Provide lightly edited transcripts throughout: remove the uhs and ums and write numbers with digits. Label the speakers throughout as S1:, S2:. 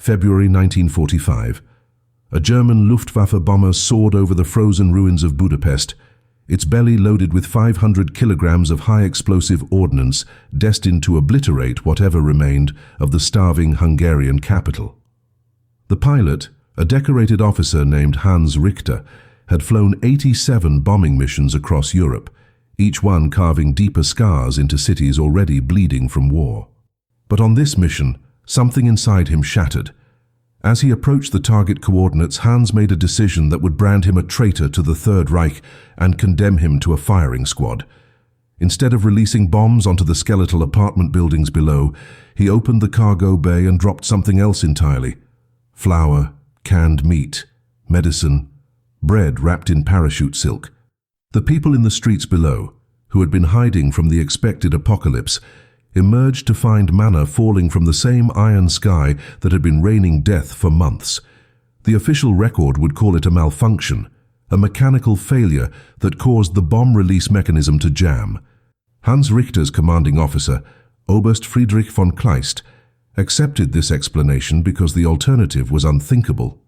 S1: February 1945. A German Luftwaffe bomber soared over the frozen ruins of Budapest, its belly loaded with 500 kilograms of high-explosive ordnance destined to obliterate whatever remained of the starving Hungarian capital. The pilot, a decorated officer named Hans Richter, had flown 87 bombing missions across Europe, each one carving deeper scars into cities already bleeding from war. But on this mission, something inside him shattered. As he approached the target coordinates, Hans made a decision that would brand him a traitor to the Third Reich and condemn him to a firing squad. Instead of releasing bombs onto the skeletal apartment buildings below, he opened the cargo bay and dropped something else entirely. Flour, canned meat, medicine, bread wrapped in parachute silk. The people in the streets below, who had been hiding from the expected apocalypse, emerged to find manna falling from the same iron sky that had been raining death for months. The official record would call it a malfunction, a mechanical failure that caused the bomb release mechanism to jam. Hans Richter's commanding officer, Oberst Friedrich von Kleist, accepted this explanation because the alternative was unthinkable,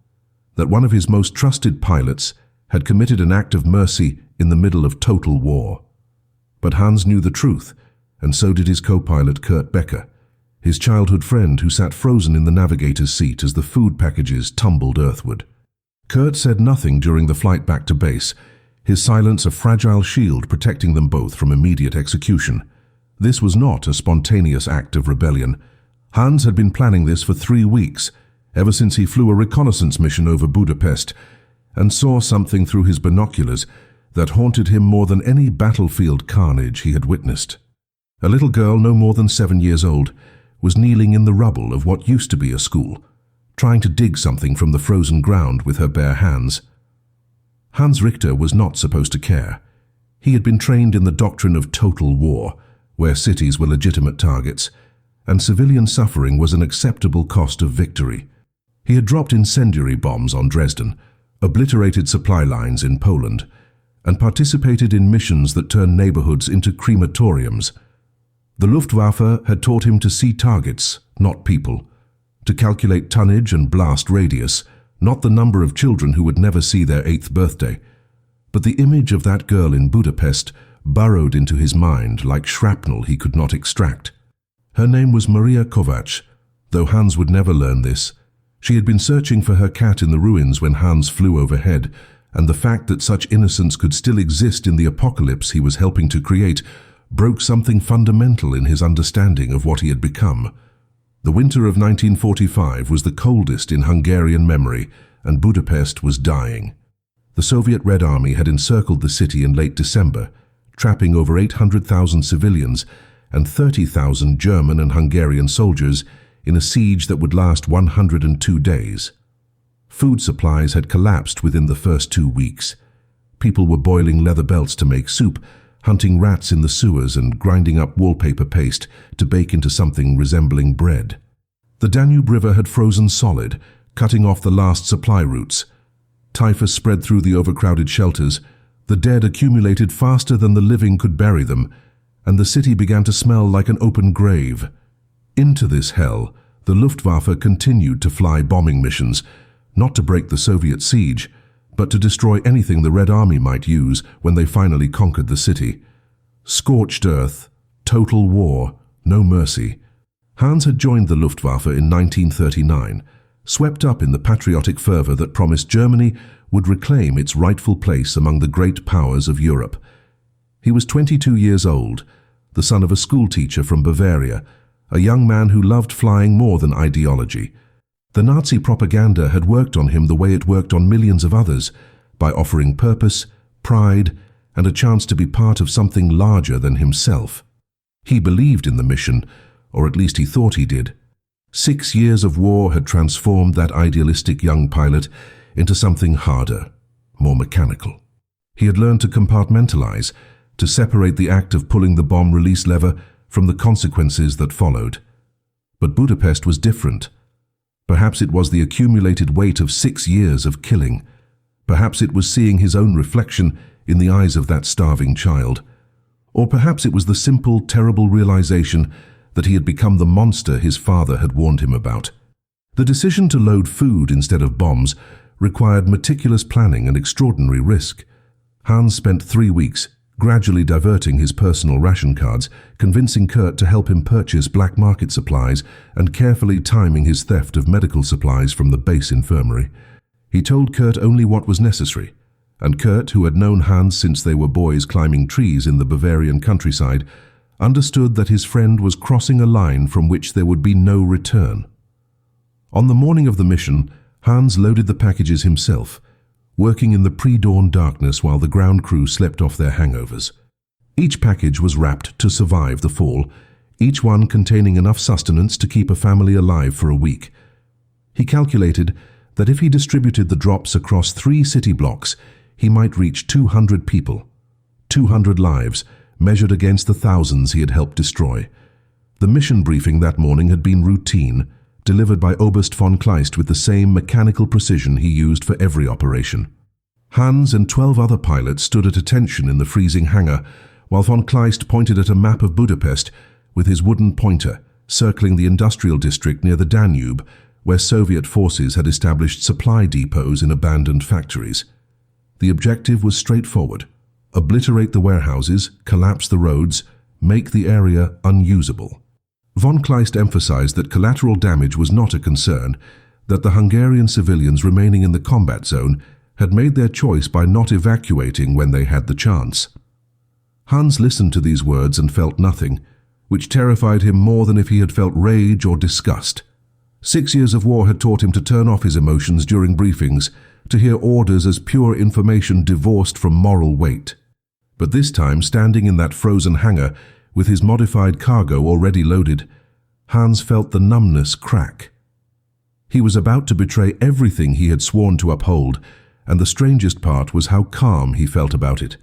S1: that one of his most trusted pilots had committed an act of mercy in the middle of total war. But Hans knew the truth, and so did his co-pilot Kurt Becker, his childhood friend who sat frozen in the navigator's seat as the food packages tumbled earthward. Kurt said nothing during the flight back to base, his silence a fragile shield protecting them both from immediate execution. This was not a spontaneous act of rebellion. Hans had been planning this for 3 weeks, ever since he flew a reconnaissance mission over Budapest, and saw something through his binoculars that haunted him more than any battlefield carnage he had witnessed. A little girl no more than 7 years old was kneeling in the rubble of what used to be a school, trying to dig something from the frozen ground with her bare hands. Hans Richter was not supposed to care. He had been trained in the doctrine of total war, where cities were legitimate targets, and civilian suffering was an acceptable cost of victory. He had dropped incendiary bombs on Dresden, obliterated supply lines in Poland, and participated in missions that turned neighborhoods into crematoriums. The Luftwaffe had taught him to see targets, not people, to calculate tonnage and blast radius, not the number of children who would never see their 8th birthday. But the image of that girl in Budapest burrowed into his mind like shrapnel he could not extract. Her name was Maria Kovacs, though Hans would never learn this. She had been searching for her cat in the ruins when Hans flew overhead, and the fact that such innocence could still exist in the apocalypse he was helping to create broke something fundamental in his understanding of what he had become. The winter of 1945 was the coldest in Hungarian memory, and Budapest was dying. The Soviet Red Army had encircled the city in late December, trapping over 800,000 civilians and 30,000 German and Hungarian soldiers in a siege that would last 102 days. Food supplies had collapsed within the first 2 weeks. People were boiling leather belts to make soup, hunting rats in the sewers and grinding up wallpaper paste to bake into something resembling bread. The Danube River had frozen solid, cutting off the last supply routes. Typhus spread through the overcrowded shelters, the dead accumulated faster than the living could bury them, and the city began to smell like an open grave. Into this hell, the Luftwaffe continued to fly bombing missions, not to break the Soviet siege, but to destroy anything the Red Army might use when they finally conquered the city. Scorched earth, total war, no mercy. Hans had joined the Luftwaffe in 1939, swept up in the patriotic fervor that promised Germany would reclaim its rightful place among the great powers of Europe. He was 22 years old, the son of a schoolteacher from Bavaria, a young man who loved flying more than ideology. The Nazi propaganda had worked on him the way it worked on millions of others, by offering purpose, pride, and a chance to be part of something larger than himself. He believed in the mission, or at least he thought he did. 6 years of war had transformed that idealistic young pilot into something harder, more mechanical. He had learned to compartmentalize, to separate the act of pulling the bomb release lever from the consequences that followed. But Budapest was different. Perhaps it was the accumulated weight of 6 years of killing. Perhaps it was seeing his own reflection in the eyes of that starving child. Or perhaps it was the simple, terrible realization that he had become the monster his father had warned him about. The decision to load food instead of bombs required meticulous planning and extraordinary risk. Hans spent 3 weeks gradually diverting his personal ration cards, convincing Kurt to help him purchase black market supplies and carefully timing his theft of medical supplies from the base infirmary. He told Kurt only what was necessary, and Kurt, who had known Hans since they were boys climbing trees in the Bavarian countryside, understood that his friend was crossing a line from which there would be no return. On the morning of the mission, Hans loaded the packages himself, working in the pre-dawn darkness while the ground crew slept off their hangovers. Each package was wrapped to survive the fall, each one containing enough sustenance to keep a family alive for a week. He calculated that if he distributed the drops across 3 city blocks, he might reach 200 people, 200 lives, measured against the thousands he had helped destroy. The mission briefing that morning had been routine, delivered by Oberst von Kleist with the same mechanical precision he used for every operation. Hans and 12 other pilots stood at attention in the freezing hangar, while von Kleist pointed at a map of Budapest with his wooden pointer, circling the industrial district near the Danube, where Soviet forces had established supply depots in abandoned factories. The objective was straightforward: obliterate the warehouses, collapse the roads, make the area unusable. Von Kleist emphasized that collateral damage was not a concern, that the Hungarian civilians remaining in the combat zone had made their choice by not evacuating when they had the chance. Hans listened to these words and felt nothing, which terrified him more than if he had felt rage or disgust. 6 years of war had taught him to turn off his emotions during briefings, to hear orders as pure information divorced from moral weight. But this time, standing in that frozen hangar, with his modified cargo already loaded, Hans felt the numbness crack. He was about to betray everything he had sworn to uphold, and the strangest part was how calm he felt about it.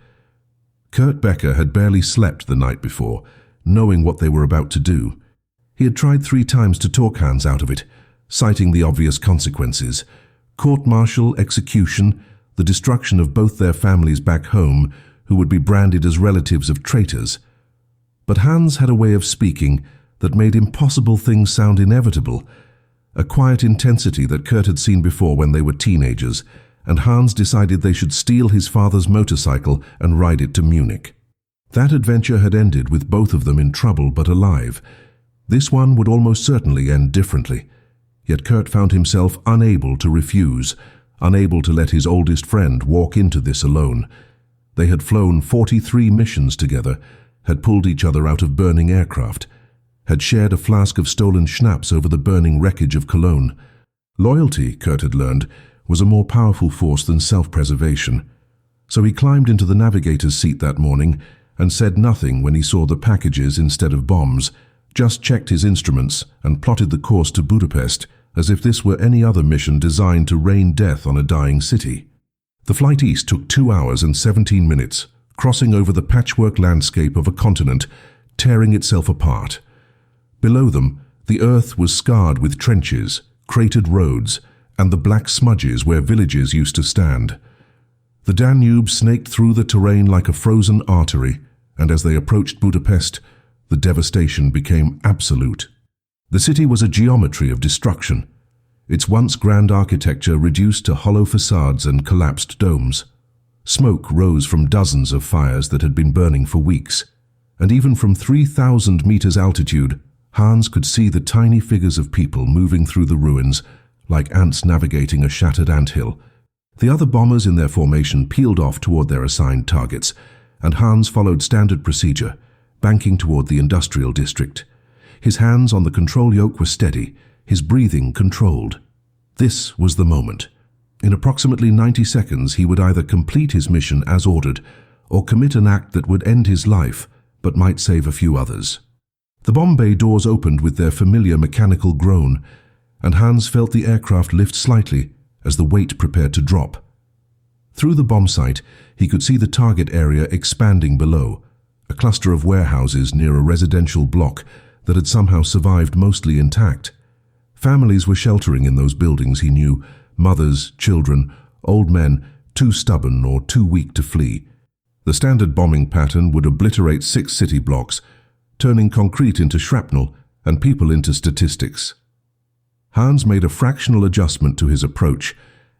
S1: Kurt Becker had barely slept the night before, knowing what they were about to do. He had tried 3 times to talk Hans out of it, citing the obvious consequences: court-martial, execution, the destruction of both their families back home, who would be branded as relatives of traitors. But Hans had a way of speaking that made impossible things sound inevitable, a quiet intensity that Kurt had seen before when they were teenagers, and Hans decided they should steal his father's motorcycle and ride it to Munich. That adventure had ended with both of them in trouble but alive. This one would almost certainly end differently, yet Kurt found himself unable to refuse, unable to let his oldest friend walk into this alone. They had flown 43 missions together, had pulled each other out of burning aircraft, had shared a flask of stolen schnapps over the burning wreckage of Cologne. Loyalty, Kurt had learned, was a more powerful force than self-preservation. So he climbed into the navigator's seat that morning and said nothing when he saw the packages instead of bombs, just checked his instruments and plotted the course to Budapest as if this were any other mission designed to rain death on a dying city. The flight east took 2 hours and 17 minutes, crossing over the patchwork landscape of a continent, tearing itself apart. Below them, the earth was scarred with trenches, cratered roads, and the black smudges where villages used to stand. The Danube snaked through the terrain like a frozen artery, and as they approached Budapest, the devastation became absolute. The city was a geometry of destruction, its once grand architecture reduced to hollow facades and collapsed domes. Smoke rose from dozens of fires that had been burning for weeks, and even from 3,000 meters altitude, Hans could see the tiny figures of people moving through the ruins, like ants navigating a shattered anthill. The other bombers in their formation peeled off toward their assigned targets, and Hans followed standard procedure, banking toward the industrial district. His hands on the control yoke were steady, his breathing controlled. This was the moment. In approximately 90 seconds, he would either complete his mission as ordered, or commit an act that would end his life, but might save a few others. The bomb bay doors opened with their familiar mechanical groan, and Hans felt the aircraft lift slightly as the weight prepared to drop. Through the bomb sight, he could see the target area expanding below, a cluster of warehouses near a residential block that had somehow survived mostly intact. Families were sheltering in those buildings, he knew, mothers, children, old men, too stubborn or too weak to flee. The standard bombing pattern would obliterate 6 city blocks, turning concrete into shrapnel and people into statistics. Hans made a fractional adjustment to his approach,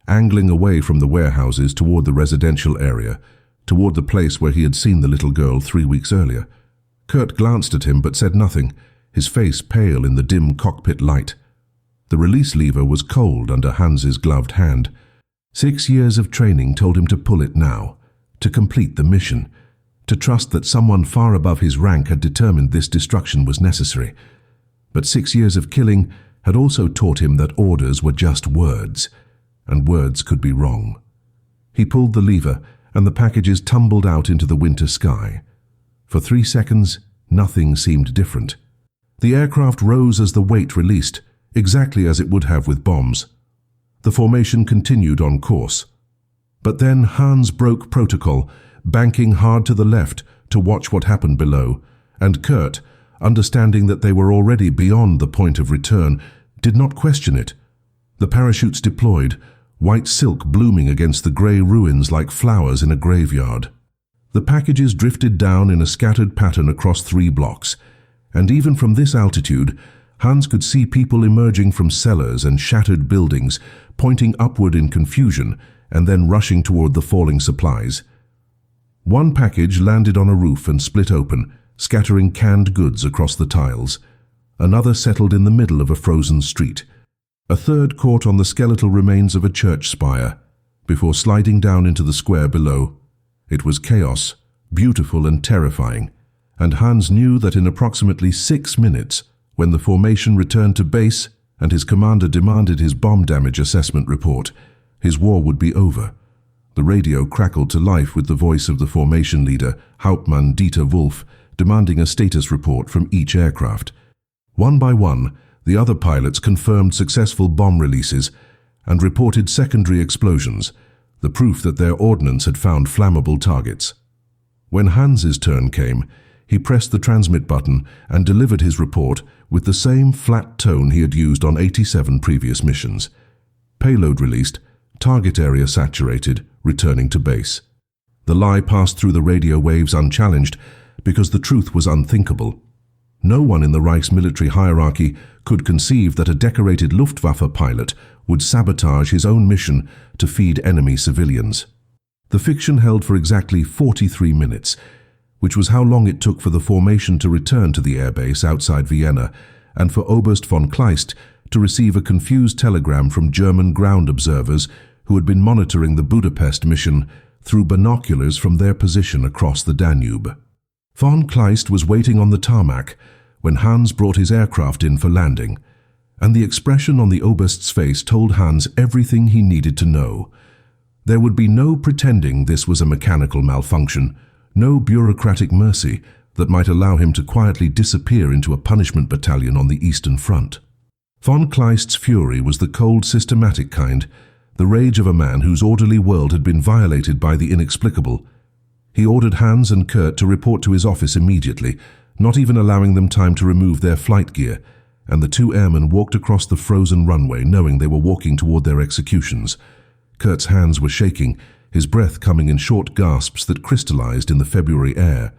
S1: angling away from the warehouses toward the residential area, toward the place where he had seen the little girl 3 weeks earlier. Kurt glanced at him but said nothing, his face pale in the dim cockpit light. The release lever was cold under Hans's gloved hand. 6 years of training told him to pull it now, to complete the mission, to trust that someone far above his rank had determined this destruction was necessary. But 6 years of killing had also taught him that orders were just words, and words could be wrong. He pulled the lever, and the packages tumbled out into the winter sky. For 3 seconds, nothing seemed different. The aircraft rose as the weight released, exactly as it would have with bombs. The formation continued on course. But then Hans broke protocol, banking hard to the left to watch what happened below, and Kurt, understanding that they were already beyond the point of return, did not question it. The parachutes deployed, white silk blooming against the grey ruins like flowers in a graveyard. The packages drifted down in a scattered pattern across 3 blocks, and even from this altitude, Hans could see people emerging from cellars and shattered buildings, pointing upward in confusion and then rushing toward the falling supplies. One package landed on a roof and split open, scattering canned goods across the tiles. Another settled in the middle of a frozen street. A third caught on the skeletal remains of a church spire, before sliding down into the square below. It was chaos, beautiful and terrifying, and Hans knew that in approximately 6 minutes, when the formation returned to base and his commander demanded his bomb damage assessment report, his war would be over. The radio crackled to life with the voice of the formation leader, Hauptmann Dieter Wolf, demanding a status report from each aircraft. One by one, the other pilots confirmed successful bomb releases and reported secondary explosions, the proof that their ordnance had found flammable targets. When Hans's turn came, he pressed the transmit button and delivered his report with the same flat tone he had used on 87 previous missions. Payload released, target area saturated, returning to base. The lie passed through the radio waves unchallenged because the truth was unthinkable. No one in the Reich's military hierarchy could conceive that a decorated Luftwaffe pilot would sabotage his own mission to feed enemy civilians. The fiction held for exactly 43 minutes, which was how long it took for the formation to return to the airbase outside Vienna and for Oberst von Kleist to receive a confused telegram from German ground observers who had been monitoring the Budapest mission through binoculars from their position across the Danube. Von Kleist was waiting on the tarmac when Hans brought his aircraft in for landing, and the expression on the Oberst's face told Hans everything he needed to know. There would be no pretending this was a mechanical malfunction, no bureaucratic mercy that might allow him to quietly disappear into a punishment battalion on the Eastern Front. Von Kleist's fury was the cold, systematic kind, the rage of a man whose orderly world had been violated by the inexplicable. He ordered Hans and Kurt to report to his office immediately, not even allowing them time to remove their flight gear, and the 2 airmen walked across the frozen runway knowing they were walking toward their executions. Kurt's hands were shaking, his breath coming in short gasps that crystallized in the February air.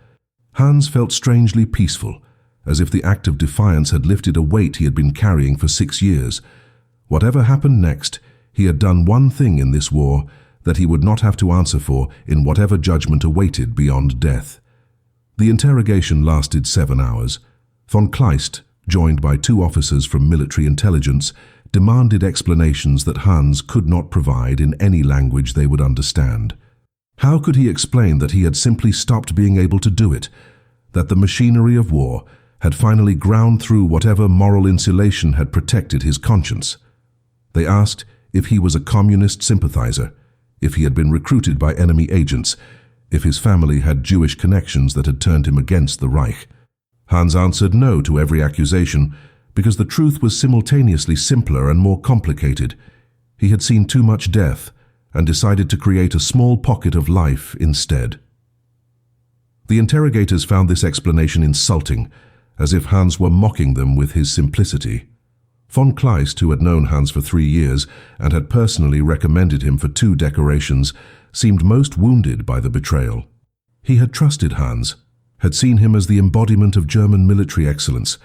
S1: Hans felt strangely peaceful, as if the act of defiance had lifted a weight he had been carrying for 6 years. Whatever happened next, he had done one thing in this war that he would not have to answer for in whatever judgment awaited beyond death. The interrogation lasted 7 hours. Von Kleist, joined by 2 officers from military intelligence, demanded explanations that Hans could not provide in any language they would understand. How could he explain that he had simply stopped being able to do it, that the machinery of war had finally ground through whatever moral insulation had protected his conscience? They asked if he was a communist sympathizer, if he had been recruited by enemy agents, if his family had Jewish connections that had turned him against the Reich. Hans answered no to every accusation, because the truth was simultaneously simpler and more complicated. He had seen too much death and decided to create a small pocket of life instead. The interrogators found this explanation insulting, as if Hans were mocking them with his simplicity. Von Kleist, who had known Hans for 3 years and had personally recommended him for 2 decorations, seemed most wounded by the betrayal. He had trusted Hans, had seen him as the embodiment of German military excellence,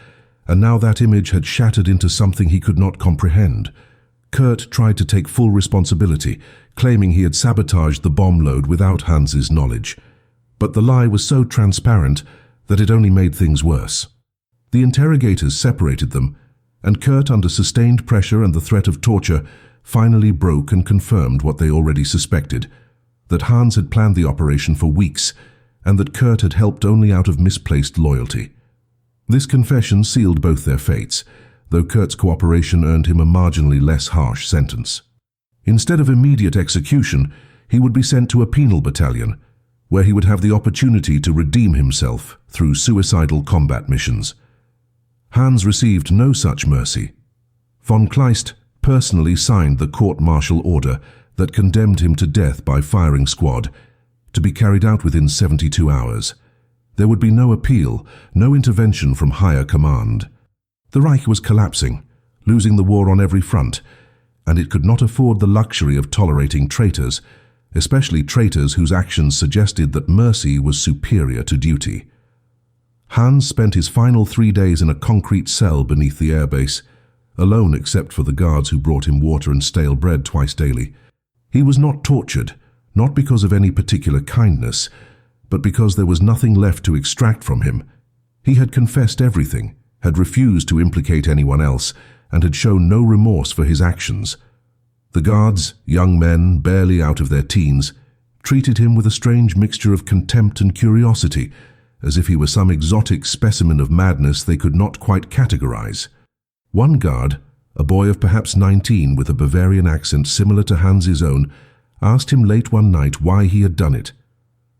S1: and now that image had shattered into something he could not comprehend. Kurt tried to take full responsibility, claiming he had sabotaged the bomb load without Hans's knowledge. But the lie was so transparent that it only made things worse. The interrogators separated them, and Kurt, under sustained pressure and the threat of torture, finally broke and confirmed what they already suspected, that Hans had planned the operation for weeks, and that Kurt had helped only out of misplaced loyalty. This confession sealed both their fates, though Kurt's cooperation earned him a marginally less harsh sentence. Instead of immediate execution, he would be sent to a penal battalion, where he would have the opportunity to redeem himself through suicidal combat missions. Hans received no such mercy. Von Kleist personally signed the court-martial order that condemned him to death by firing squad, to be carried out within 72 hours. There would be no appeal, no intervention from higher command. The Reich was collapsing, losing the war on every front, and it could not afford the luxury of tolerating traitors, especially traitors whose actions suggested that mercy was superior to duty. Hans spent his final 3 days in a concrete cell beneath the airbase, alone except for the guards who brought him water and stale bread twice daily. He was not tortured, not because of any particular kindness, but because there was nothing left to extract from him. He had confessed everything, had refused to implicate anyone else, and had shown no remorse for his actions. The guards, young men barely out of their teens, treated him with a strange mixture of contempt and curiosity, as if he were some exotic specimen of madness they could not quite categorize. One guard, a boy of perhaps 19 with a Bavarian accent similar to Hans's own, asked him late one night why he had done it.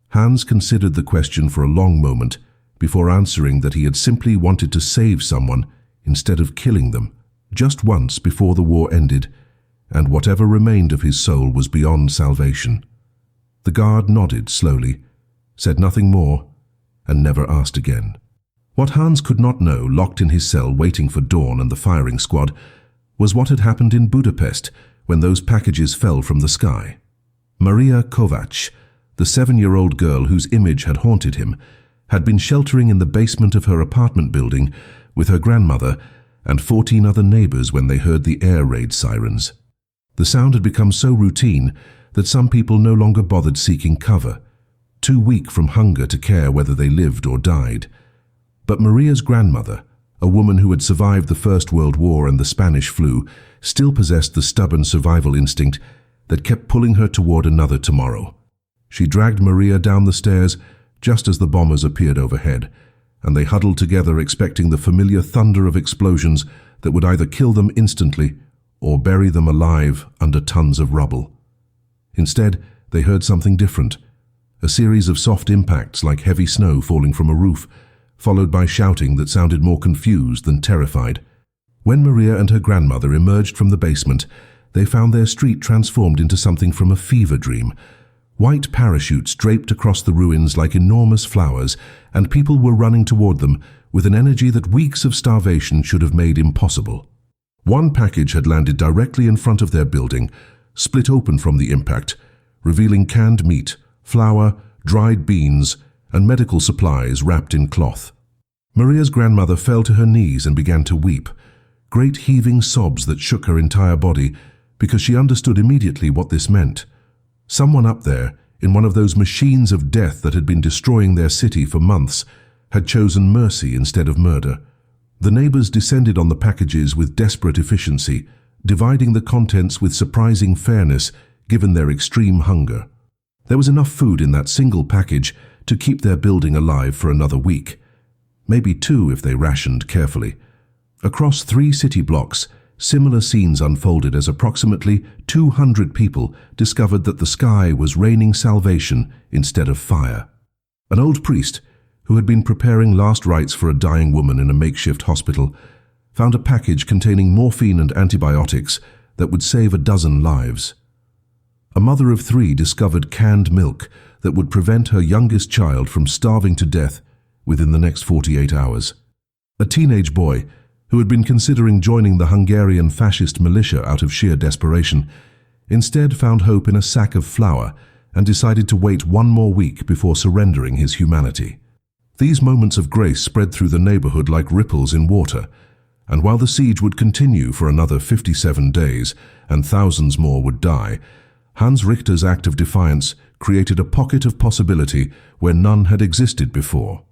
S1: Hans considered the question for a long moment before answering that he had simply wanted to save someone instead of killing them, just once before the war ended, and whatever remained of his soul was beyond salvation. The guard nodded slowly, said nothing more, and never asked again. What Hans could not know, locked in his cell waiting for dawn and the firing squad, was what had happened in Budapest when those packages fell from the sky. Maria Kovacs, the 7-year-old girl whose image had haunted him, had been sheltering in the basement of her apartment building with her grandmother and 14 other neighbors when they heard the air raid sirens. The sound had become so routine that some people no longer bothered seeking cover, too weak from hunger to care whether they lived or died. But Maria's grandmother, a woman who had survived the First World War and the Spanish flu, still possessed the stubborn survival instinct that kept pulling her toward another tomorrow. She dragged Maria down the stairs just as the bombers appeared overhead, and they huddled together expecting the familiar thunder of explosions that would either kill them instantly or bury them alive under tons of rubble. Instead, they heard something different, a series of soft impacts like heavy snow falling from a roof, followed by shouting that sounded more confused than terrified. When Maria and her grandmother emerged from the basement, they found their street transformed into something from a fever dream. White parachutes draped across the ruins like enormous flowers, and people were running toward them with an energy that weeks of starvation should have made impossible. One package had landed directly in front of their building, split open from the impact, revealing canned meat, flour, dried beans, and medical supplies wrapped in cloth. Maria's grandmother fell to her knees and began to weep, great heaving sobs that shook her entire body, because she understood immediately what this meant. Someone up there, in one of those machines of death that had been destroying their city for months, had chosen mercy instead of murder. The neighbors descended on the packages with desperate efficiency, dividing the contents with surprising fairness given their extreme hunger. There was enough food in that single package to keep their building alive for another week. Maybe 2 if they rationed carefully. Across 3 city blocks, similar scenes unfolded as approximately 200 people discovered that the sky was raining salvation instead of fire. An old priest, who had been preparing last rites for a dying woman in a makeshift hospital, found a package containing morphine and antibiotics that would save 12 lives. A mother of 3 discovered canned milk that would prevent her youngest child from starving to death within the next 48 hours. A teenage boy, who had been considering joining the Hungarian fascist militia out of sheer desperation, instead found hope in a sack of flour and decided to wait 1 more week before surrendering his humanity. These moments of grace spread through the neighborhood like ripples in water, and while the siege would continue for another 57 days and thousands more would die, Hans Richter's act of defiance created a pocket of possibility where none had existed before.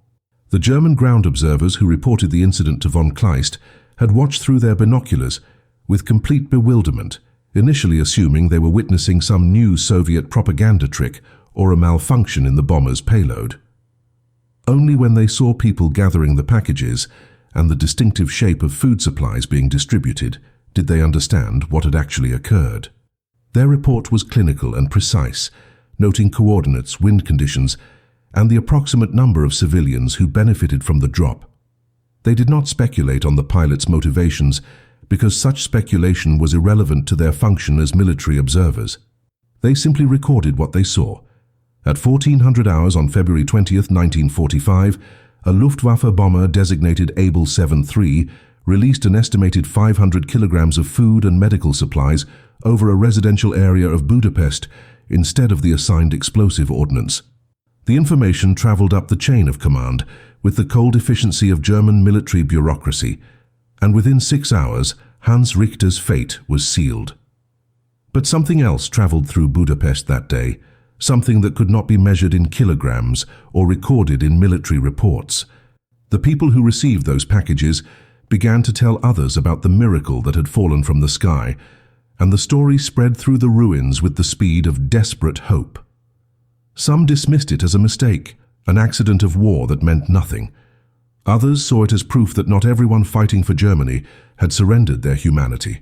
S1: The German ground observers who reported the incident to von Kleist had watched through their binoculars with complete bewilderment, initially assuming they were witnessing some new Soviet propaganda trick or a malfunction in the bomber's payload. Only when they saw people gathering the packages and the distinctive shape of food supplies being distributed did they understand what had actually occurred. Their report was clinical and precise, noting coordinates, wind conditions, and the approximate number of civilians who benefited from the drop. They did not speculate on the pilot's motivations because such speculation was irrelevant to their function as military observers. They simply recorded what they saw. At 1400 hours on February 20th, 1945, a Luftwaffe bomber designated Able 73 released an estimated 500 kilograms of food and medical supplies over a residential area of Budapest instead of the assigned explosive ordnance. The information traveled up the chain of command with the cold efficiency of German military bureaucracy, and within 6 hours, Hans Richter's fate was sealed. But something else traveled through Budapest that day, something that could not be measured in kilograms or recorded in military reports. The people who received those packages began to tell others about the miracle that had fallen from the sky, and the story spread through the ruins with the speed of desperate hope. Some dismissed it as a mistake, an accident of war that meant nothing. Others saw it as proof that not everyone fighting for Germany had surrendered their humanity.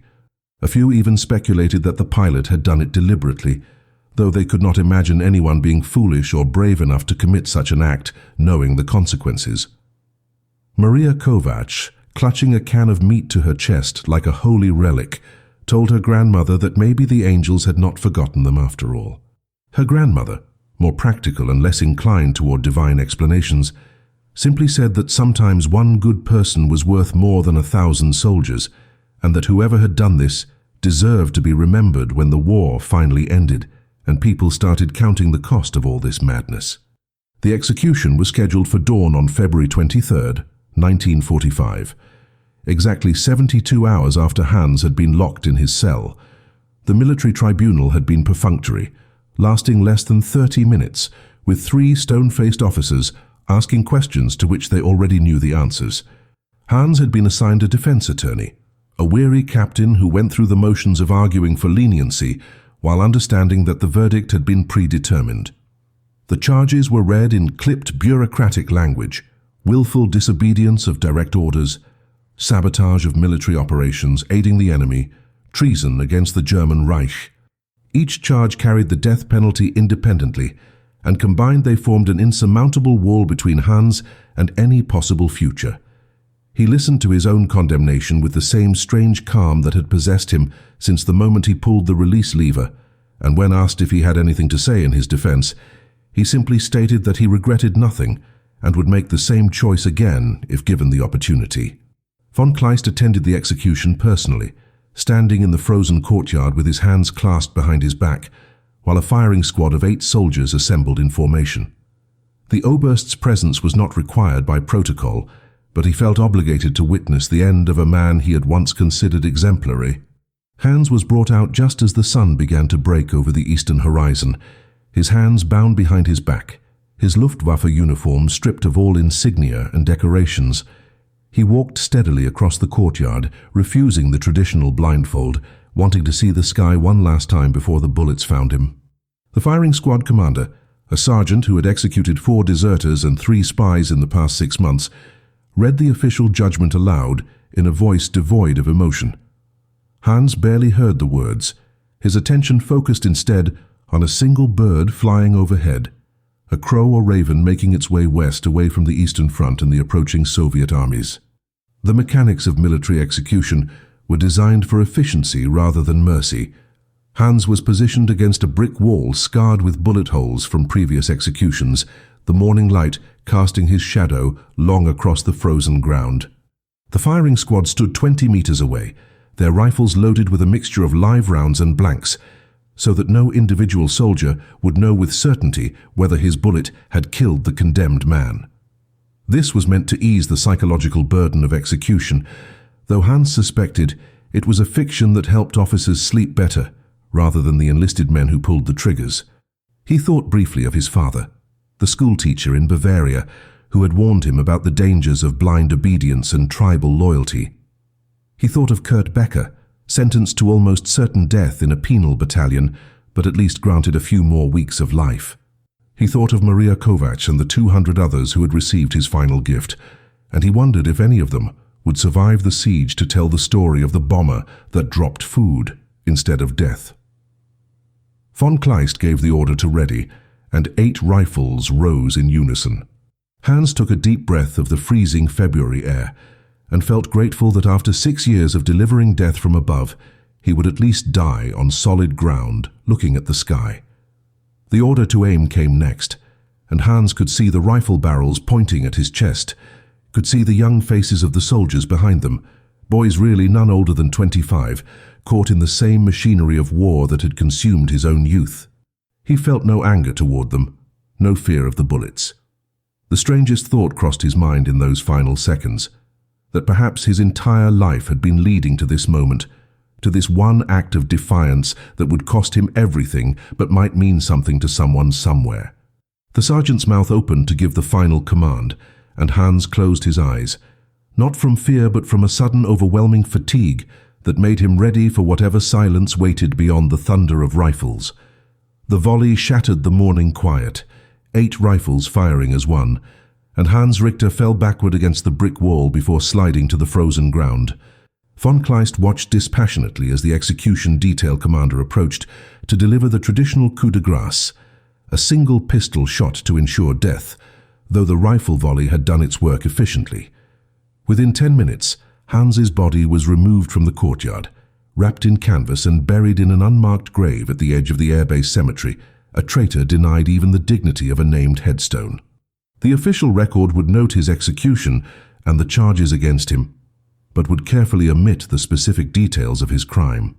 S1: A few even speculated that the pilot had done it deliberately, though they could not imagine anyone being foolish or brave enough to commit such an act, knowing the consequences. Maria Kovacs, clutching a can of meat to her chest like a holy relic, told her grandmother that maybe the angels had not forgotten them after all. Her grandmother, more practical and less inclined toward divine explanations, simply said that sometimes one good person was worth more than 1,000 soldiers, and that whoever had done this deserved to be remembered when the war finally ended and people started counting the cost of all this madness. The execution was scheduled for dawn on February 23rd, 1945. Exactly 72 hours after Hans had been locked in his cell, the military tribunal had been perfunctory, lasting less than 30 minutes, with 3 stone-faced officers asking questions to which they already knew the answers. Hans had been assigned a defense attorney, a weary captain who went through the motions of arguing for leniency while understanding that the verdict had been predetermined. The charges were read in clipped bureaucratic language: willful disobedience of direct orders, sabotage of military operations, aiding the enemy, treason against the German Reich. Each charge carried the death penalty independently, and combined they formed an insurmountable wall between Hans and any possible future. He listened to his own condemnation with the same strange calm that had possessed him since the moment he pulled the release lever, and when asked if he had anything to say in his defense, he simply stated that he regretted nothing and would make the same choice again if given the opportunity. Von Kleist attended the execution personally, standing in the frozen courtyard with his hands clasped behind his back, while a firing squad of 8 soldiers assembled in formation. The Oberst's presence was not required by protocol, but he felt obligated to witness the end of a man he had once considered exemplary. Hans was brought out just as the sun began to break over the eastern horizon, his hands bound behind his back, his Luftwaffe uniform stripped of all insignia and decorations. He walked steadily across the courtyard, refusing the traditional blindfold, wanting to see the sky one last time before the bullets found him. The firing squad commander, a sergeant who had executed 4 deserters and 3 spies in the past 6 months, read the official judgment aloud in a voice devoid of emotion. Hans barely heard the words. His attention focused instead on a single bird flying overhead, a crow or raven making its way west away from the Eastern Front and the approaching Soviet armies. The mechanics of military execution were designed for efficiency rather than mercy. Hans was positioned against a brick wall scarred with bullet holes from previous executions, the morning light casting his shadow long across the frozen ground. The firing squad stood 20 meters away, their rifles loaded with a mixture of live rounds and blanks, so that no individual soldier would know with certainty whether his bullet had killed the condemned man. This was meant to ease the psychological burden of execution, though Hans suspected it was a fiction that helped officers sleep better, rather than the enlisted men who pulled the triggers. He thought briefly of his father, the schoolteacher in Bavaria, who had warned him about the dangers of blind obedience and tribal loyalty. He thought of Kurt Becker, sentenced to almost certain death in a penal battalion, but at least granted a few more weeks of life. He thought of Maria Kovac and the 200 others who had received his final gift, and he wondered if any of them would survive the siege to tell the story of the bomber that dropped food instead of death. Von Kleist gave the order to ready, and 8 rifles rose in unison. Hans took a deep breath of the freezing February air and felt grateful that after 6 years of delivering death from above, he would at least die on solid ground, looking at the sky. The order to aim came next, and Hans could see the rifle barrels pointing at his chest, could see the young faces of the soldiers behind them, boys really none older than 25, caught in the same machinery of war that had consumed his own youth. He felt no anger toward them, no fear of the bullets. The strangest thought crossed his mind in those final seconds, that perhaps his entire life had been leading to this moment, to this one act of defiance that would cost him everything but might mean something to someone somewhere. The sergeant's mouth opened to give the final command, and Hans closed his eyes, not from fear but from a sudden overwhelming fatigue that made him ready for whatever silence waited beyond the thunder of rifles. The volley shattered the morning quiet, 8 rifles firing as one, and Hans Richter fell backward against the brick wall before sliding to the frozen ground. Von Kleist watched dispassionately as the execution detail commander approached to deliver the traditional coup de grace, a single pistol shot to ensure death, though the rifle volley had done its work efficiently. Within 10 minutes, Hans's body was removed from the courtyard, wrapped in canvas and buried in an unmarked grave at the edge of the airbase cemetery, a traitor denied even the dignity of a named headstone. The official record would note his execution and the charges against him, but would carefully omit the specific details of his crime.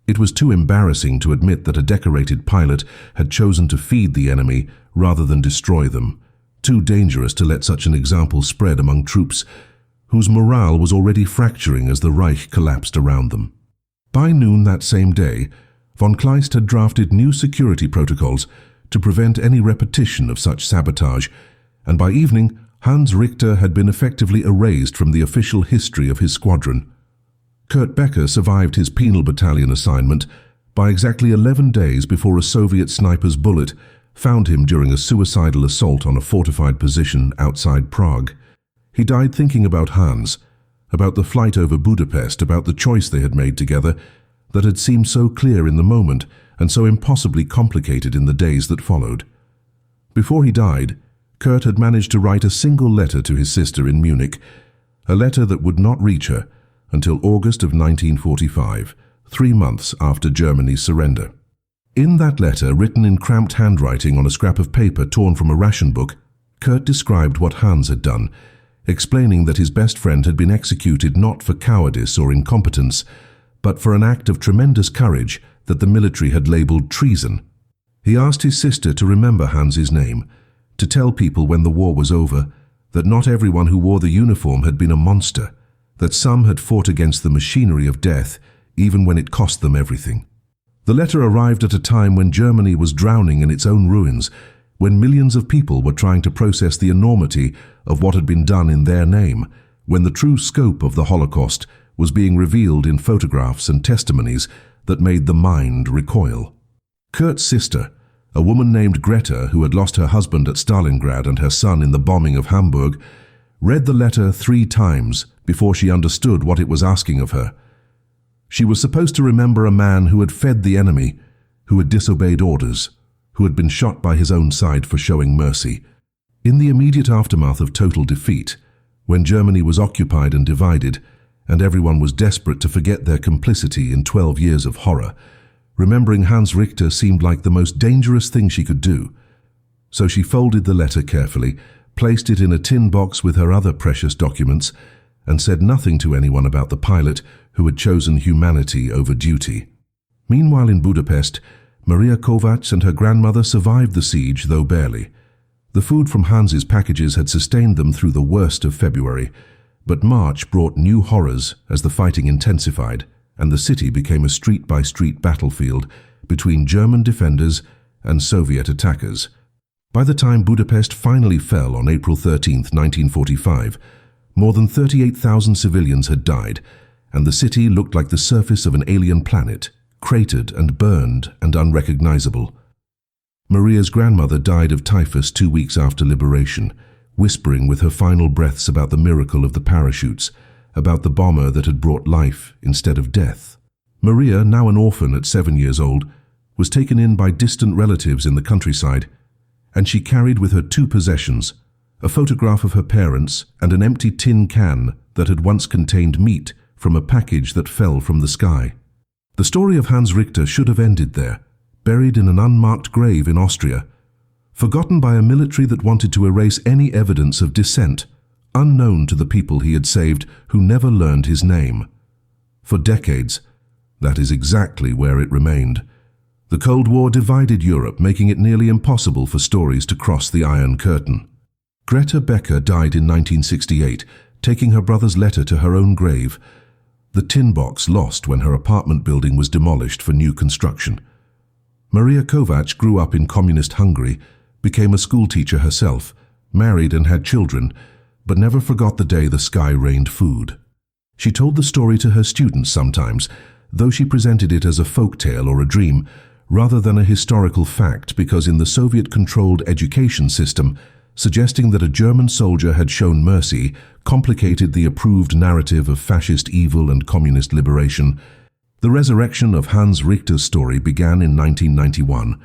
S1: It was too embarrassing to admit that a decorated pilot had chosen to feed the enemy rather than destroy them, too dangerous to let such an example spread among troops whose morale was already fracturing as the Reich collapsed around them. By noon that same day, von Kleist had drafted new security protocols to prevent any repetition of such sabotage, and by evening, Hans Richter had been effectively erased from the official history of his squadron. Kurt Becker survived his penal battalion assignment by exactly 11 days before a Soviet sniper's bullet found him during a suicidal assault on a fortified position outside Prague. He died thinking about Hans, about the flight over Budapest, about the choice they had made together that had seemed so clear in the moment and so impossibly complicated in the days that followed. Before he died, Kurt had managed to write a single letter to his sister in Munich, a letter that would not reach her until August of 1945, 3 months after Germany's surrender. In that letter, written in cramped handwriting on a scrap of paper torn from a ration book, Kurt described what Hans had done, explaining that his best friend had been executed not for cowardice or incompetence, but for an act of tremendous courage that the military had labeled treason. He asked his sister to remember Hans's name, to tell people when the war was over that not everyone who wore the uniform had been a monster, that some had fought against the machinery of death even when it cost them everything. The letter arrived at a time when Germany was drowning in its own ruins, when millions of people were trying to process the enormity of what had been done in their name, when the true scope of the Holocaust was being revealed in photographs and testimonies that made the mind recoil. Kurt's sister, a woman named Greta who had lost her husband at Stalingrad and her son in the bombing of Hamburg, read the letter 3 times before she understood what it was asking of her. She was supposed to remember a man who had fed the enemy, who had disobeyed orders, who had been shot by his own side for showing mercy. In the immediate aftermath of total defeat, when Germany was occupied and divided, and everyone was desperate to forget their complicity in 12 years of horror, remembering Hans Richter seemed like the most dangerous thing she could do. So she folded the letter carefully, placed it in a tin box with her other precious documents, and said nothing to anyone about the pilot who had chosen humanity over duty. Meanwhile in Budapest, Maria Kovac and her grandmother survived the siege, though barely. The The food from Hans's packages had sustained them through the worst of February, but March brought new horrors as the fighting intensified and the city became a street-by-street battlefield between German defenders and Soviet attackers. By the time Budapest finally fell on April 13, 1945, more than 38,000 civilians had died, and the city looked like the surface of an alien planet, cratered and burned and unrecognizable. Maria's grandmother died of typhus 2 weeks after liberation, whispering with her final breaths about the miracle of the parachutes, about the bomber that had brought life instead of death. Maria, now an orphan at 7 years old, was taken in by distant relatives in the countryside, and she carried with her 2 possessions, a photograph of her parents and an empty tin can that had once contained meat from a package that fell from the sky. The story of Hans Richter should have ended there, buried in an unmarked grave in Austria, forgotten by a military that wanted to erase any evidence of dissent, unknown to the people he had saved who never learned his name. For decades, that is exactly where it remained. The Cold War divided Europe, making it nearly impossible for stories to cross the Iron Curtain. Greta Becker died in 1968, taking her brother's letter to her own grave, the tin box lost when her apartment building was demolished for new construction. Maria Kovacs grew up in communist Hungary, became a schoolteacher herself, married and had children, but never forgot the day the sky rained food. She told the story to her students sometimes, though she presented it as a folk tale or a dream, rather than a historical fact, because in the Soviet-controlled education system, suggesting that a German soldier had shown mercy complicated the approved narrative of fascist evil and communist liberation. The resurrection of Hans Richter's story began in 1991,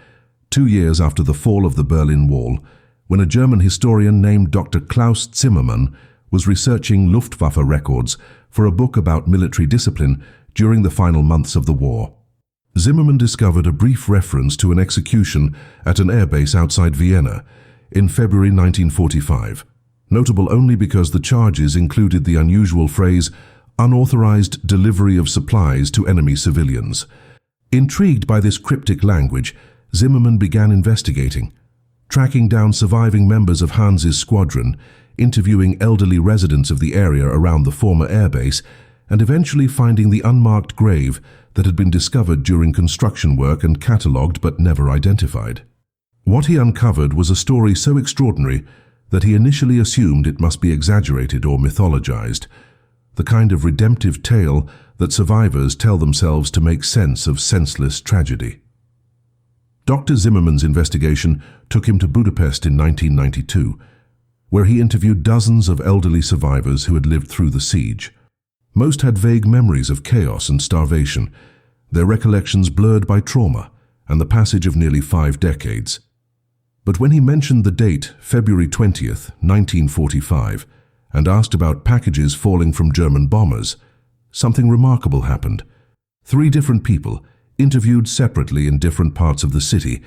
S1: 2 years after the fall of the Berlin Wall, when a German historian named Dr. Klaus Zimmermann was researching Luftwaffe records for a book about military discipline during the final months of the war. Zimmermann discovered a brief reference to an execution at an airbase outside Vienna in February 1945, notable only because the charges included the unusual phrase, unauthorized delivery of supplies to enemy civilians. Intrigued by this cryptic language, Zimmermann began investigating, tracking down surviving members of Hans's squadron, interviewing elderly residents of the area around the former airbase, and eventually finding the unmarked grave that had been discovered during construction work and catalogued but never identified. What he uncovered was a story so extraordinary that he initially assumed it must be exaggerated or mythologized, the kind of redemptive tale that survivors tell themselves to make sense of senseless tragedy. Dr. Zimmermann's investigation took him to Budapest in 1992, where he interviewed dozens of elderly survivors who had lived through the siege. Most had vague memories of chaos and starvation, their recollections blurred by trauma and the passage of nearly 5 decades. But when he mentioned the date, February 20th, 1945, and asked about packages falling from German bombers, something remarkable happened. 3 different people, interviewed separately in different parts of the city,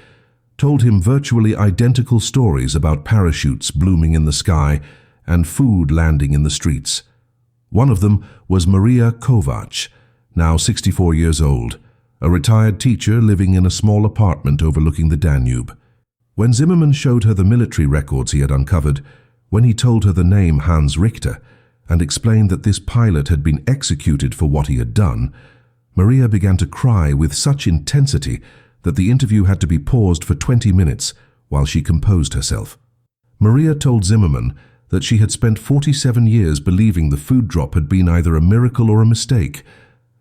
S1: told him virtually identical stories about parachutes blooming in the sky and food landing in the streets. One of them was Maria Kovacs, now 64 years old, a retired teacher living in a small apartment overlooking the Danube. When Zimmermann showed her the military records he had uncovered, when he told her the name Hans Richter, and explained that this pilot had been executed for what he had done, Maria began to cry with such intensity that the interview had to be paused for 20 minutes while she composed herself. Maria told Zimmermann that she had spent 47 years believing the food drop had been either a miracle or a mistake,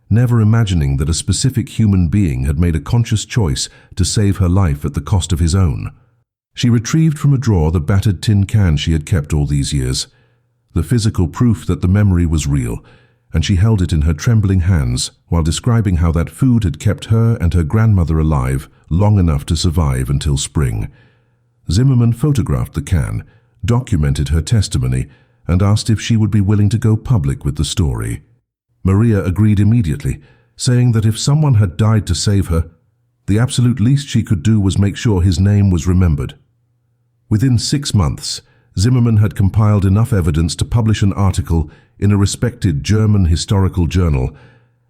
S1: never imagining that a specific human being had made a conscious choice to save her life at the cost of his own. She retrieved from a drawer the battered tin can she had kept all these years, the physical proof that the memory was real, and she held it in her trembling hands while describing how that food had kept her and her grandmother alive long enough to survive until spring. Zimmermann photographed the can, documented her testimony, and asked if she would be willing to go public with the story. Maria agreed immediately, saying that if someone had died to save her, the absolute least she could do was make sure his name was remembered. Within 6 months, Zimmermann had compiled enough evidence to publish an article in a respected German historical journal,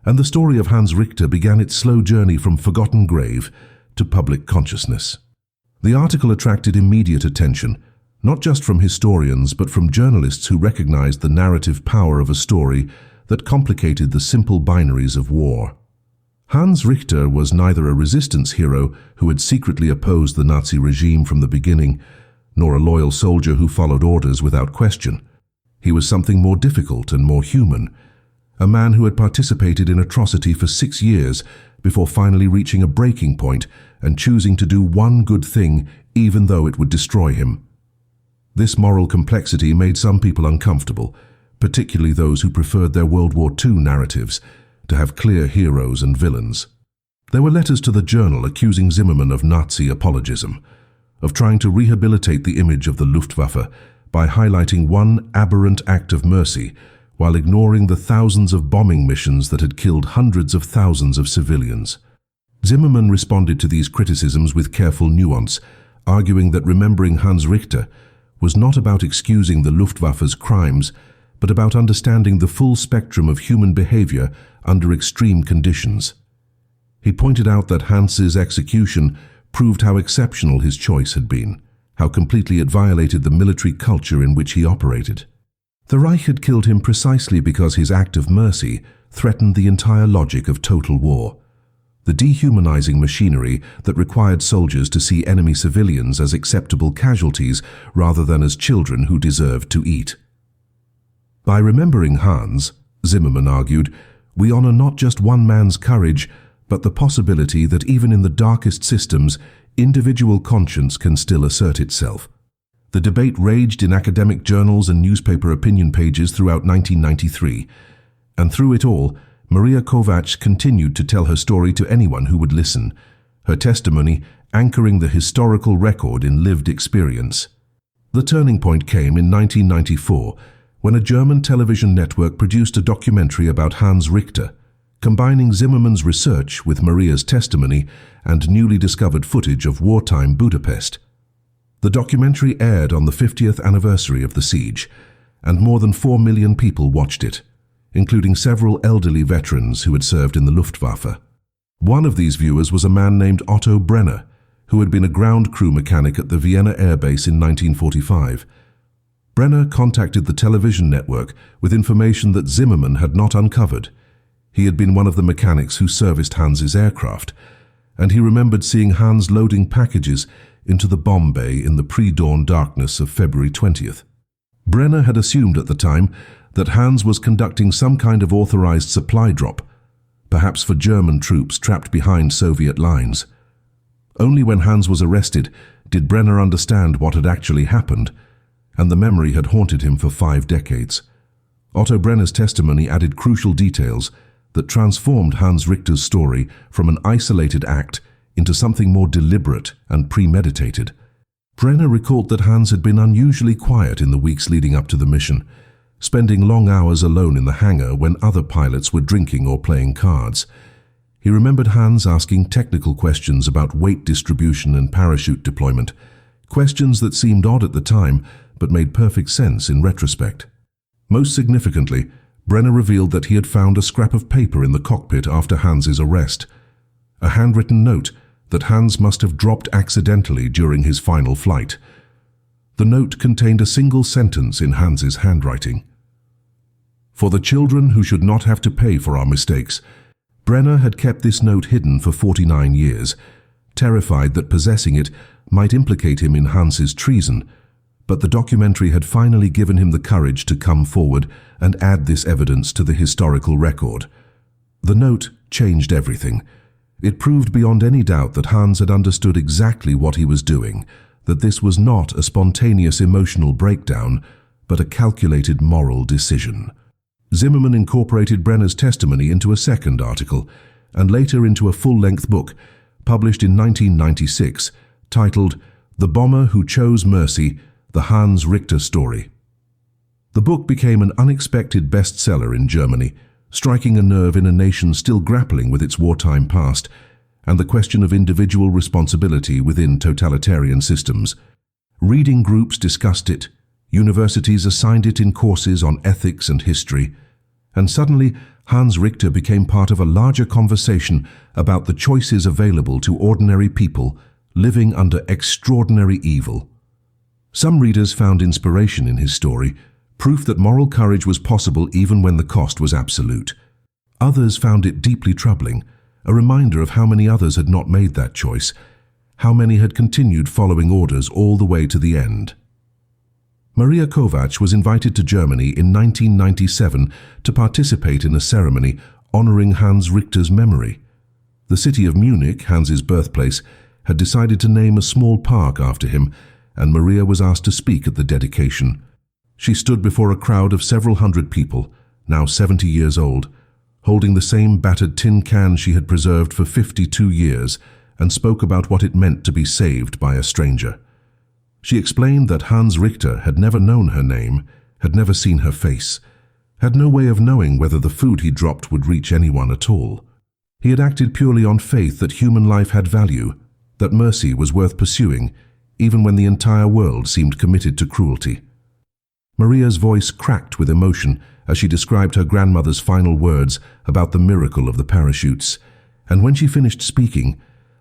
S1: and the story of Hans Richter began its slow journey from forgotten grave to public consciousness. The article attracted immediate attention, not just from historians but from journalists who recognized the narrative power of a story that complicated the simple binaries of war. Hans Richter was neither a resistance hero who had secretly opposed the Nazi regime from the beginning, nor a loyal soldier who followed orders without question. He was something more difficult and more human, a man who had participated in atrocity for 6 years before finally reaching a breaking point and choosing to do one good thing even though it would destroy him. This moral complexity made some people uncomfortable, particularly those who preferred their World War II narratives to have clear heroes and villains. There were letters to the Journal accusing Zimmermann of Nazi apologism, of trying to rehabilitate the image of the Luftwaffe by highlighting one aberrant act of mercy while ignoring the thousands of bombing missions that had killed hundreds of thousands of civilians. Zimmermann responded to these criticisms with careful nuance, arguing that remembering Hans Richter was not about excusing the Luftwaffe's crimes, but about understanding the full spectrum of human behavior under extreme conditions. He pointed out that Hans's execution proved how exceptional his choice had been, how completely it violated the military culture in which he operated. The Reich had killed him precisely because his act of mercy threatened the entire logic of total war. The dehumanizing machinery that required soldiers to see enemy civilians as acceptable casualties rather than as children who deserved to eat. By remembering Hans, Zimmermann argued, we honor not just one man's courage, but the possibility that even in the darkest systems, individual conscience can still assert itself. The debate raged in academic journals and newspaper opinion pages throughout 1993, and through it all, Maria Kovacs continued to tell her story to anyone who would listen, her testimony anchoring the historical record in lived experience. The turning point came in 1994, when a German television network produced a documentary about Hans Richter, combining Zimmermann's research with Maria's testimony and newly discovered footage of wartime Budapest. The documentary aired on the 50th anniversary of the siege, and more than 4 million people watched it, including several elderly veterans who had served in the Luftwaffe. One of these viewers was a man named Otto Brenner, who had been a ground crew mechanic at the Vienna Air Base in 1945. Brenner contacted the television network with information that Zimmermann had not uncovered. He had been one of the mechanics who serviced Hans's aircraft, and he remembered seeing Hans loading packages into the bomb bay in the pre-dawn darkness of February 20th. Brenner had assumed at the time that Hans was conducting some kind of authorized supply drop, perhaps for German troops trapped behind Soviet lines. Only when Hans was arrested did Brenner understand what had actually happened, and the memory had haunted him for 5 decades. Otto Brenner's testimony added crucial details that transformed Hans Richter's story from an isolated act into something more deliberate and premeditated. Brenner recalled that Hans had been unusually quiet in the weeks leading up to the mission, spending long hours alone in the hangar when other pilots were drinking or playing cards. He remembered Hans asking technical questions about weight distribution and parachute deployment, questions that seemed odd at the time but made perfect sense in retrospect. Most significantly, Brenner revealed that he had found a scrap of paper in the cockpit after Hans's arrest, a handwritten note that Hans must have dropped accidentally during his final flight. The note contained a single sentence in Hans's handwriting. For the children who should not have to pay for our mistakes. Brenner had kept this note hidden for 49 years, terrified that possessing it might implicate him in Hans's treason, but the documentary had finally given him the courage to come forward and add this evidence to the historical record. The note changed everything. It proved beyond any doubt that Hans had understood exactly what he was doing, that this was not a spontaneous emotional breakdown, but a calculated moral decision. Zimmermann incorporated Brenner's testimony into a second article, and later into a full-length book, published in 1996, titled The Bomber Who Chose Mercy, The Hans Richter Story. The book became an unexpected bestseller in Germany, striking a nerve in a nation still grappling with its wartime past and the question of individual responsibility within totalitarian systems. Reading groups discussed it, universities assigned it in courses on ethics and history, and suddenly Hans Richter became part of a larger conversation about the choices available to ordinary people living under extraordinary evil. Some readers found inspiration in his story, proof that moral courage was possible even when the cost was absolute. Others found it deeply troubling, a reminder of how many others had not made that choice, how many had continued following orders all the way to the end. Maria Kovacs was invited to Germany in 1997 to participate in a ceremony honoring Hans Richter's memory. The city of Munich, Hans's birthplace, had decided to name a small park after him, and Maria was asked to speak at the dedication. She stood before a crowd of several hundred people, now 70 years old, holding the same battered tin can she had preserved for 52 years, and spoke about what it meant to be saved by a stranger. She explained that Hans Richter had never known her name, had never seen her face, had no way of knowing whether the food he dropped would reach anyone at all. He had acted purely on faith that human life had value, that mercy was worth pursuing, even when the entire world seemed committed to cruelty. Maria's voice cracked with emotion as she described her grandmother's final words about the miracle of the parachutes, and when she finished speaking,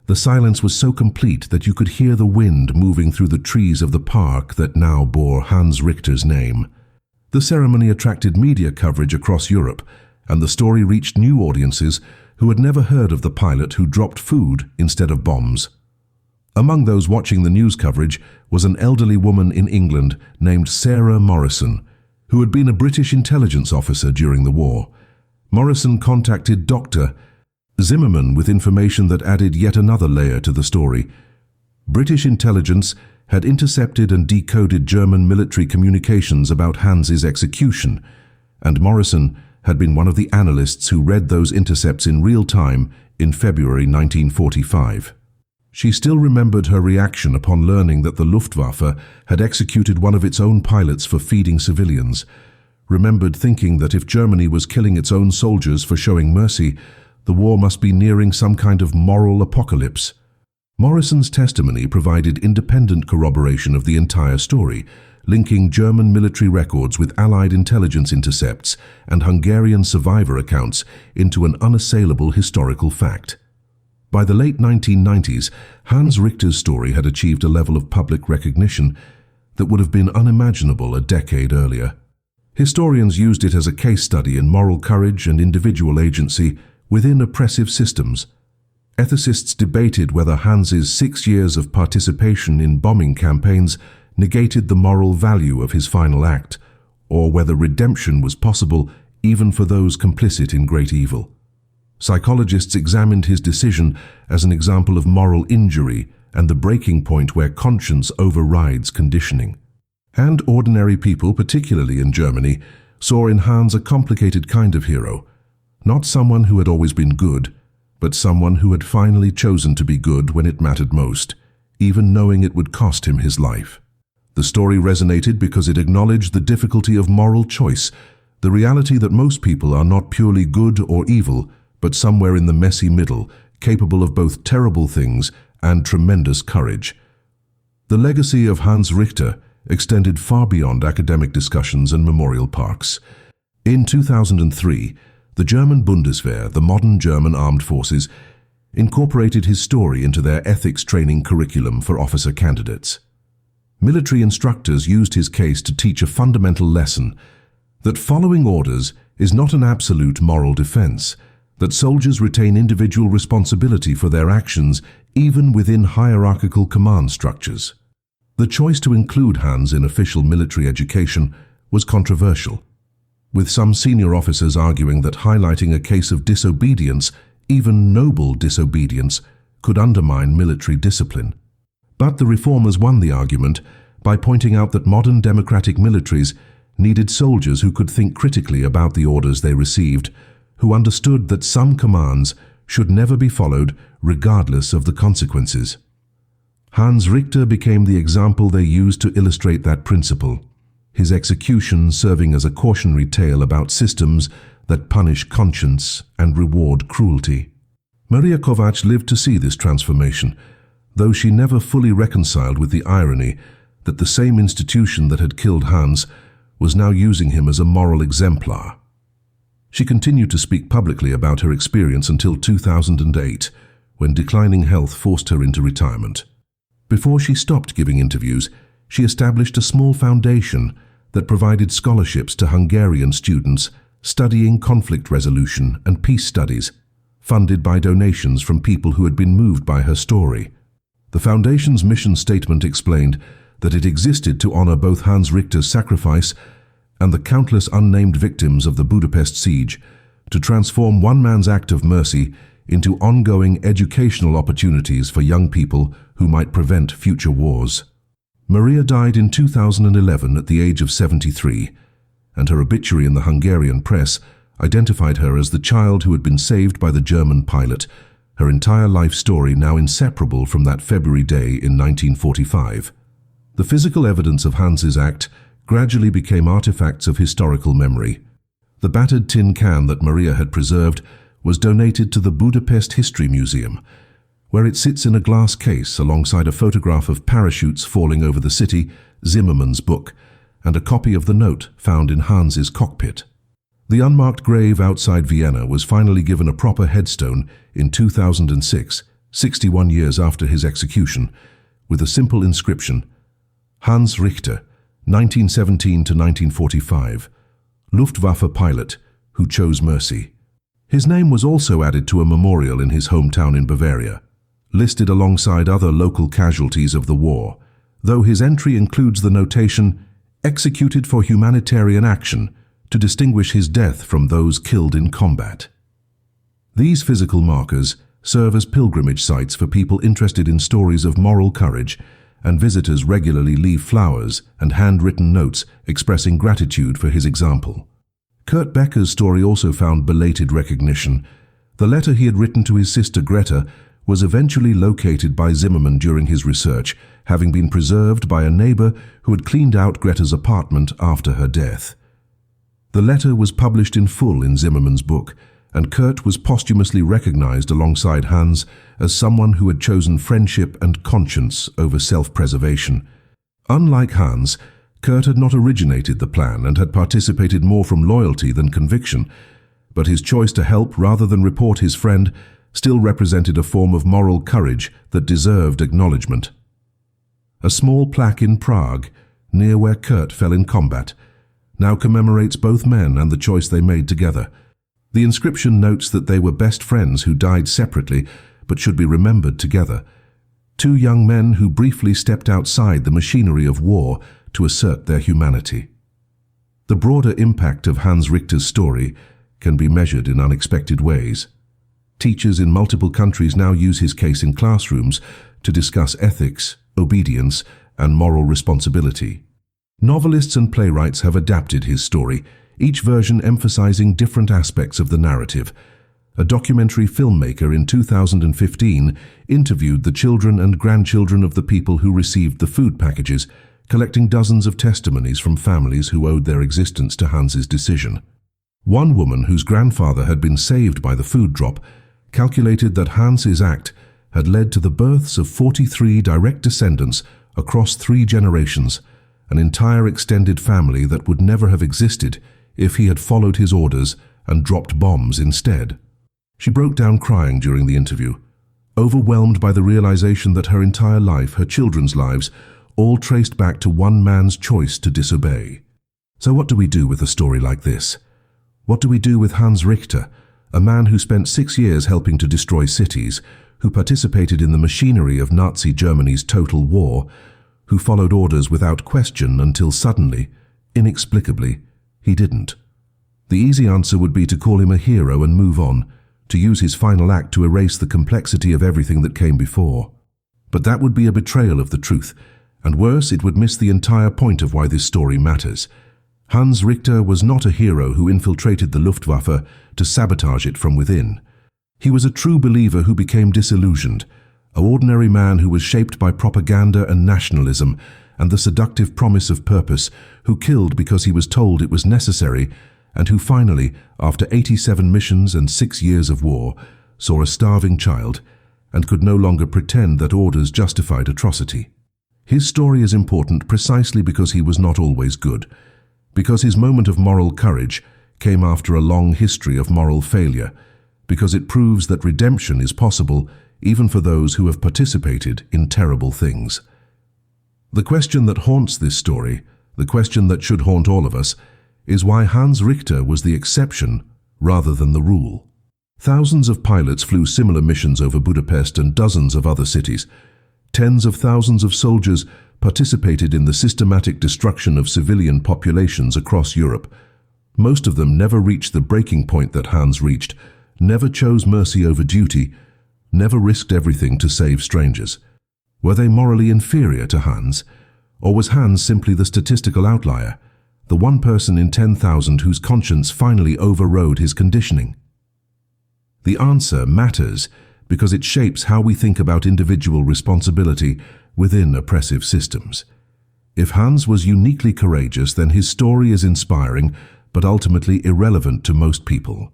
S1: the silence was so complete that you could hear the wind moving through the trees of the park that now bore Hans Richter's name. The ceremony attracted media coverage across Europe, and the story reached new audiences who had never heard of the pilot who dropped food instead of bombs. Among those watching the news coverage was an elderly woman in England named Sarah Morrison, who had been a British intelligence officer during the war. Morrison contacted Dr. Zimmerman with information that added yet another layer to the story. British intelligence had intercepted and decoded German military communications about Hans's execution, and Morrison had been one of the analysts who read those intercepts in real time in February 1945. She still remembered her reaction upon learning that the Luftwaffe had executed one of its own pilots for feeding civilians, remembered thinking that if Germany was killing its own soldiers for showing mercy, the war must be nearing some kind of moral apocalypse. Morrison's testimony provided independent corroboration of the entire story, linking German military records with Allied intelligence intercepts and Hungarian survivor accounts into an unassailable historical fact. By the late 1990s, Hans Richter's story had achieved a level of public recognition that would have been unimaginable a decade earlier. Historians used it as a case study in moral courage and individual agency within oppressive systems. Ethicists debated whether Hans's 6 years of participation in bombing campaigns negated the moral value of his final act, or whether redemption was possible even for those complicit in great evil. Psychologists examined his decision as an example of moral injury and the breaking point where conscience overrides conditioning. And ordinary people, particularly in Germany, saw in Hans a complicated kind of hero, not someone who had always been good, but someone who had finally chosen to be good when it mattered most, even knowing it would cost him his life. The story resonated because it acknowledged the difficulty of moral choice, the reality that most people are not purely good or evil, but somewhere in the messy middle, capable of both terrible things and tremendous courage. The legacy of Hans Richter extended far beyond academic discussions and memorial parks. In 2003, the German Bundeswehr, the modern German armed forces, incorporated his story into their ethics training curriculum for officer candidates. Military instructors used his case to teach a fundamental lesson: that following orders is not an absolute moral defense, that soldiers retain individual responsibility for their actions even within hierarchical command structures. The choice to include Hans in official military education was controversial, with some senior officers arguing that highlighting a case of disobedience, even noble disobedience, could undermine military discipline. But the reformers won the argument by pointing out that modern democratic militaries needed soldiers who could think critically about the orders they received, who understood that some commands should never be followed regardless of the consequences. Hans Richter became the example they used to illustrate that principle, his execution serving as a cautionary tale about systems that punish conscience and reward cruelty. Maria Kovacs lived to see this transformation, though she never fully reconciled with the irony that the same institution that had killed Hans was now using him as a moral exemplar. She continued to speak publicly about her experience until 2008, when declining health forced her into retirement. Before she stopped giving interviews, she established a small foundation that provided scholarships to Hungarian students studying conflict resolution and peace studies, funded by donations from people who had been moved by her story. The foundation's mission statement explained that it existed to honor both Hans Richter's sacrifice and the countless unnamed victims of the Budapest siege, to transform one man's act of mercy into ongoing educational opportunities for young people who might prevent future wars. Maria died in 2011 at the age of 73, and her obituary in the Hungarian press identified her as the child who had been saved by the German pilot, her entire life story now inseparable from that February day in 1945. The physical evidence of Hans's act gradually became artifacts of historical memory. The battered tin can that Maria had preserved was donated to the Budapest History Museum, where it sits in a glass case alongside a photograph of parachutes falling over the city, Zimmermann's book, and a copy of the note found in Hans's cockpit. The unmarked grave outside Vienna was finally given a proper headstone in 2006, 61 years after his execution, with a simple inscription: Hans Richter, 1917 to 1945, Luftwaffe pilot who chose mercy. His name was also added to a memorial in his hometown in Bavaria, listed alongside other local casualties of the war, though his entry includes the notation, executed for humanitarian action, to distinguish his death from those killed in combat. These physical markers serve as pilgrimage sites for people interested in stories of moral courage, and visitors regularly leave flowers and handwritten notes expressing gratitude for his example. Kurt Becker's story also found belated recognition. The letter he had written to his sister Greta was eventually located by Zimmermann during his research, having been preserved by a neighbor who had cleaned out Greta's apartment after her death. The letter was published in full in Zimmermann's book, and Kurt was posthumously recognized alongside Hans as someone who had chosen friendship and conscience over self-preservation. Unlike Hans, Kurt had not originated the plan and had participated more from loyalty than conviction, but his choice to help rather than report his friend still represented a form of moral courage that deserved acknowledgement. A small plaque in Prague, near where Kurt fell in combat, now commemorates both men and the choice they made together. The inscription notes that they were best friends who died separately but should be remembered together. Two young men who briefly stepped outside the machinery of war to assert their humanity. The broader impact of Hans Richter's story can be measured in unexpected ways. Teachers in multiple countries now use his case in classrooms to discuss ethics, obedience, and moral responsibility. Novelists and playwrights have adapted his story, each version emphasizing different aspects of the narrative. A documentary filmmaker in 2015 interviewed the children and grandchildren of the people who received the food packages, collecting dozens of testimonies from families who owed their existence to Hans's decision. One woman whose grandfather had been saved by the food drop calculated that Hans's act had led to the births of 43 direct descendants across 3 generations, an entire extended family that would never have existed if he had followed his orders and dropped bombs instead. She broke down crying during the interview, overwhelmed by the realization that her entire life, her children's lives, all traced back to one man's choice to disobey. So what do we do with a story like this? What do we do with Hans Richter, a man who spent 6 years helping to destroy cities, who participated in the machinery of Nazi Germany's total war, who followed orders without question until suddenly, inexplicably, he didn't? The easy answer would be to call him a hero and move on, to use his final act to erase the complexity of everything that came before. But that would be a betrayal of the truth, and worse, it would miss the entire point of why this story matters. Hans Richter was not a hero who infiltrated the Luftwaffe to sabotage it from within. He was a true believer who became disillusioned, an ordinary man who was shaped by propaganda and nationalism and the seductive promise of purpose, who killed because he was told it was necessary, and who finally, after 87 missions and 6 years of war, saw a starving child and could no longer pretend that orders justified atrocity. His story is important precisely because he was not always good, because his moment of moral courage came after a long history of moral failure, because it proves that redemption is possible even for those who have participated in terrible things. The question that haunts this story, the question that should haunt all of us, is why Hans Richter was the exception rather than the rule. Thousands of pilots flew similar missions over Budapest and dozens of other cities. Tens of thousands of soldiers participated in the systematic destruction of civilian populations across Europe. Most of them never reached the breaking point that Hans reached, never chose mercy over duty, never risked everything to save strangers. Were they morally inferior to Hans? Or was Hans simply the statistical outlier, the one person in 10,000 whose conscience finally overrode his conditioning? The answer matters because it shapes how we think about individual responsibility within oppressive systems. If Hans was uniquely courageous, then his story is inspiring but ultimately irrelevant to most people.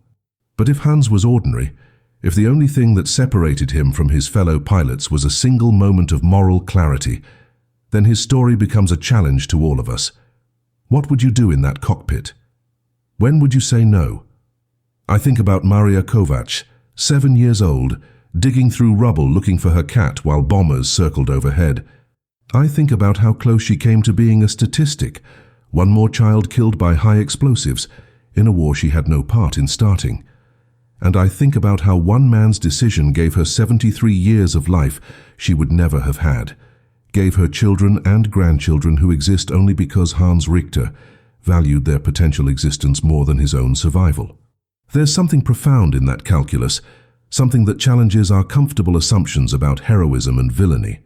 S1: But if Hans was ordinary, if the only thing that separated him from his fellow pilots was a single moment of moral clarity, then his story becomes a challenge to all of us. What would you do in that cockpit? When would you say no? I think about Maria Kovacs, 7 years old, digging through rubble looking for her cat while bombers circled overhead. I think about how close she came to being a statistic, one more child killed by high explosives, in a war she had no part in starting. And I think about how one man's decision gave her 73 years of life she would never have had, gave her children and grandchildren who exist only because Hans Richter valued their potential existence more than his own survival. There's something profound in that calculus, something that challenges our comfortable assumptions about heroism and villainy.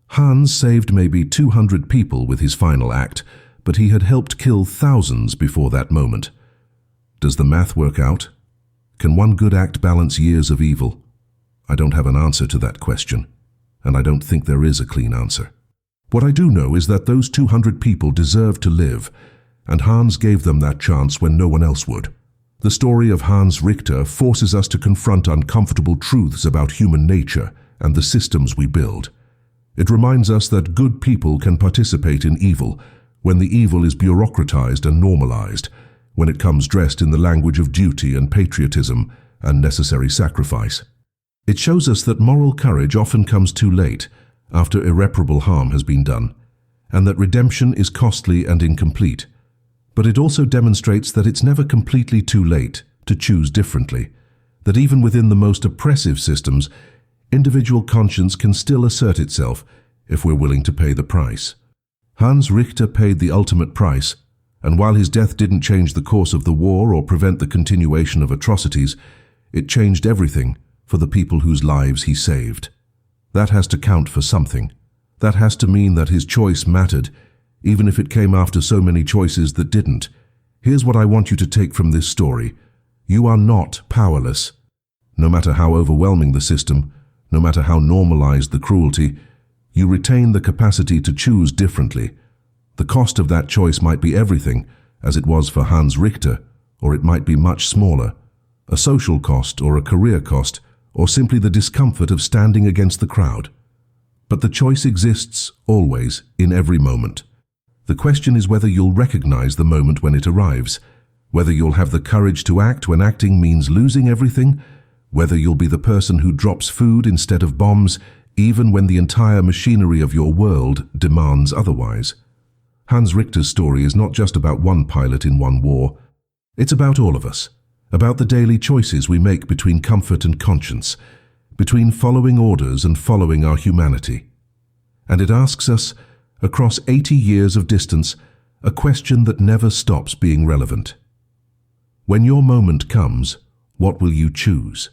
S1: Hans saved maybe 200 people with his final act, but he had helped kill thousands before that moment. Does the math work out? Can one good act balance years of evil? I don't have an answer to that question, and I don't think there is a clean answer. What I do know is that those 200 people deserved to live, and Hans gave them that chance when no one else would. The story of Hans Richter forces us to confront uncomfortable truths about human nature and the systems we build. It reminds us that good people can participate in evil when the evil is bureaucratized and normalized, when it comes dressed in the language of duty and patriotism and necessary sacrifice. It shows us that moral courage often comes too late, after irreparable harm has been done, and that redemption is costly and incomplete. But it also demonstrates that it's never completely too late to choose differently, that even within the most oppressive systems, individual conscience can still assert itself if we're willing to pay the price. Hans Richter paid the ultimate price, and while his death didn't change the course of the war or prevent the continuation of atrocities, it changed everything for the people whose lives he saved. That has to count for something. That has to mean that his choice mattered, even if it came after so many choices that didn't. Here's what I want you to take from this story. You are not powerless. No matter how overwhelming the system, no matter how normalized the cruelty, you retain the capacity to choose differently. The cost of that choice might be everything, as it was for Hans Richter, or it might be much smaller. A social cost or a career cost, or simply the discomfort of standing against the crowd. But the choice exists always, in every moment. The question is whether you'll recognize the moment when it arrives, whether you'll have the courage to act when acting means losing everything, whether you'll be the person who drops food instead of bombs, even when the entire machinery of your world demands otherwise. Hans Richter's story is not just about one pilot in one war. It's about all of us, about the daily choices we make between comfort and conscience, between following orders and following our humanity. And it asks us, across 80 years of distance, a question that never stops being relevant. When your moment comes, what will you choose?